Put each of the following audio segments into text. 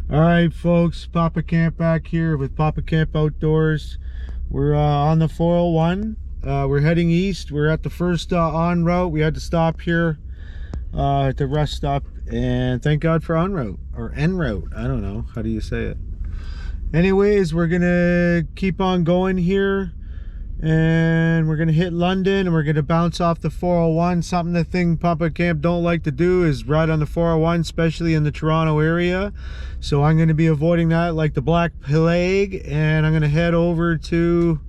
All right, folks, Papa Camp back here with Papa Camp Outdoors. We're on the 401. We're heading east. We're at the first en route. We had to stop here at the rest stop, and thank God for en route or en route. I don't know, how do you say it? Anyways, we're gonna keep on going here, and we're gonna hit London, and we're gonna bounce off the 401. Something the thing Papa Camp don't like to do is ride on the 401, especially in the Toronto area. So I'm gonna be avoiding that like the Black Plague, and I'm gonna head over to,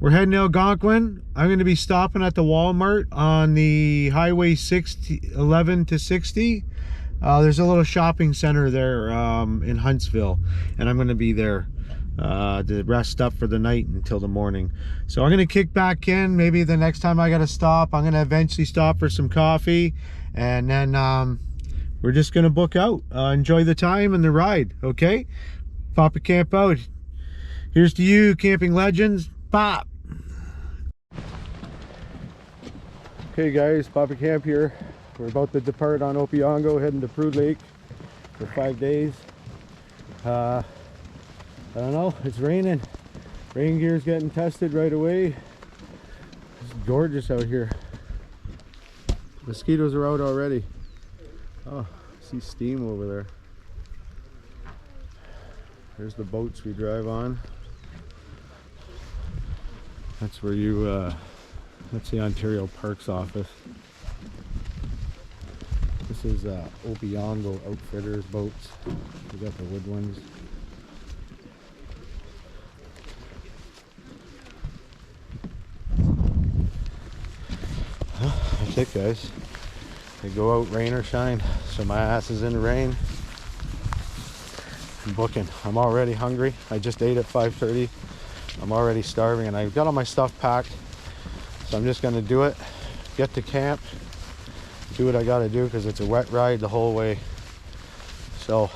we're heading to Algonquin. I'm gonna be stopping at the Walmart on the Highway 11 to 60. There's a little shopping center there in Huntsville, and I'm gonna be there to rest up for the night until the morning. So I'm gonna kick back in. Maybe the next time I gotta stop, I'm gonna eventually stop for some coffee, and then we're just gonna book out. Enjoy the time and the ride, okay? Papa Camp out. Here's to you, camping legends. Pop. Okay guys, Papa Camp here. We're about to depart on Opiongo, heading to Prude Lake for 5 days. I don't know, it's raining. Rain gear's getting tested right away. It's gorgeous out here. Mosquitoes are out already. Oh, I see steam over there. There's the boats we drive on. That's where you, that's the Ontario Parks office. This is Opiongo Outfitters boats. We got the wood ones. That's it, guys. They go out rain or shine, so my ass is in the rain. I'm booking. I'm already hungry. I just ate at 5:30. I'm already starving, and I've got all my stuff packed, so I'm just gonna do it, get to camp, do what I gotta do, because it's a wet ride the whole way. So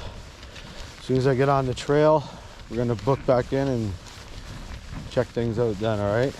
as soon as I get on the trail, we're gonna book back in and check things out then. All right.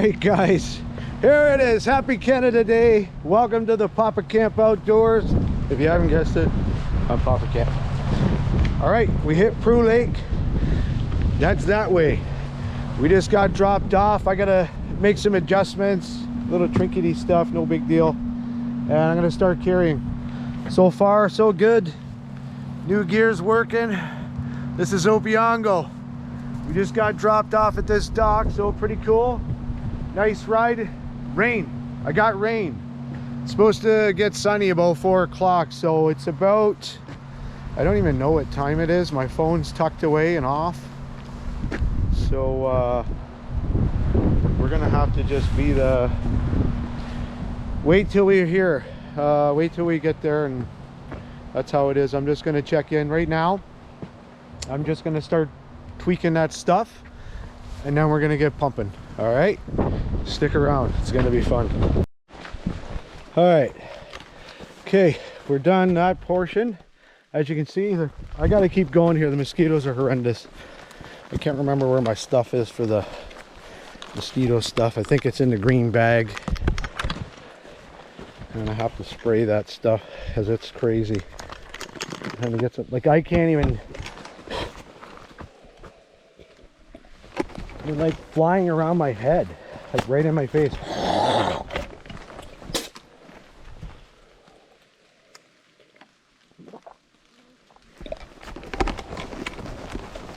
right, guys, here it is. Happy Canada Day. Welcome to the Papa Camp Outdoors. If you haven't guessed it, I'm Papa Camp. All right, we hit Prue Lake. That's that way. We just got dropped off. I gotta make some adjustments, little trinkety stuff, no big deal. And I'm gonna start carrying. So far, so good. New gear's working. This is Opeongo. We just got dropped off at this dock, so pretty cool. Nice ride. Rain. I got rain. It's supposed to get sunny about 4 o'clock, so it's about, I don't even know what time it is. My phone's tucked away and off. So we're gonna have to just be the, wait till we're here. Wait till we get there, and that's how it is. I'm just gonna check in right now. I'm just gonna start tweaking that stuff, and then we're gonna get pumping. All right, stick around, it's gonna be fun. All right, okay, we're done that portion. As you can see, I gotta keep going here. The mosquitoes are horrendous. I can't remember where my stuff is for the mosquito stuff. I think it's in the green bag, and I have to spray that stuff because it's crazy. And it gets, like, I can't even, they're like flying around my head, like right in my face.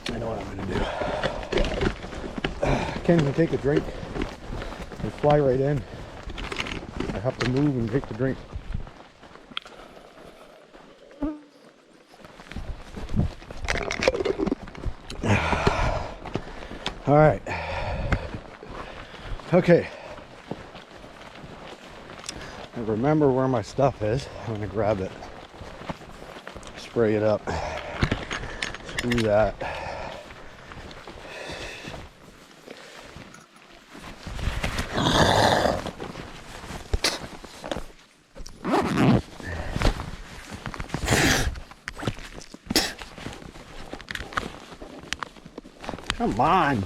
I know what I'm gonna do. I can't even take a drink. They fly right in. I have to move and take the drink. All right. Okay. I remember where my stuff is. I'm gonna grab it. Spray it up. Screw that. Come on.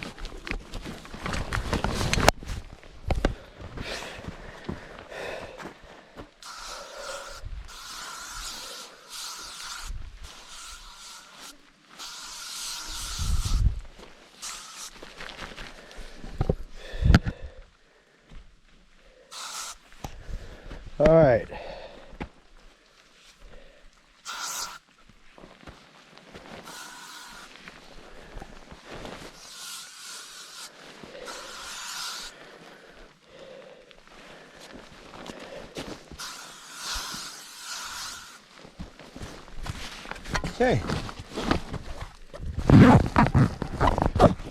All right. Okay.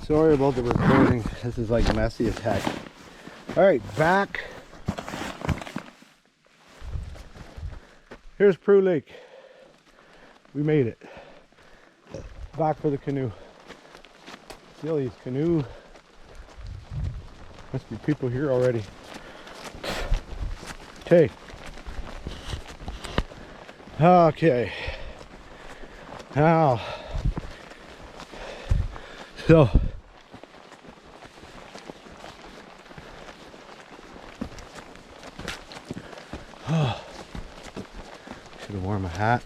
Sorry about the recording. This is like messy as heck. All right, back. Here's Prue Lake. We made it. Back for the canoe. Silly's canoe. Must be people here already. Okay. Okay. Now, so should have worn my hat.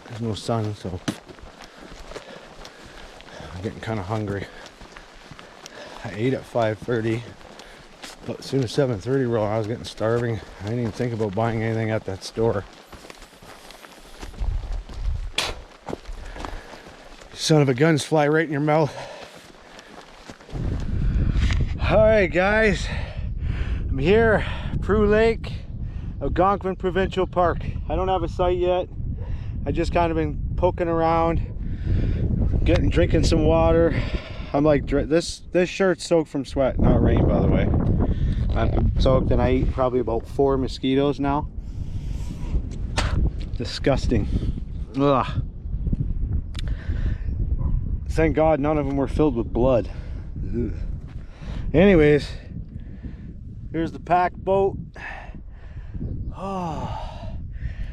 There's no sun, so I'm getting kind of hungry. I ate at 5:30, but as soon as 7:30 rolled, I was getting starving. I didn't even think about buying anything at that store. Son of a guns fly right in your mouth. All right, guys, I'm here, Prue Lake, Algonquin Provincial Park. I don't have a site yet. I just kind of been poking around, drinking some water. I'm like, this shirt's soaked from sweat, not rain, by the way. I'm soaked, and I eat probably about 4 mosquitoes now. Disgusting. Ugh. Thank God none of them were filled with blood. Ugh. Anyways, here's the pack boat. Oh.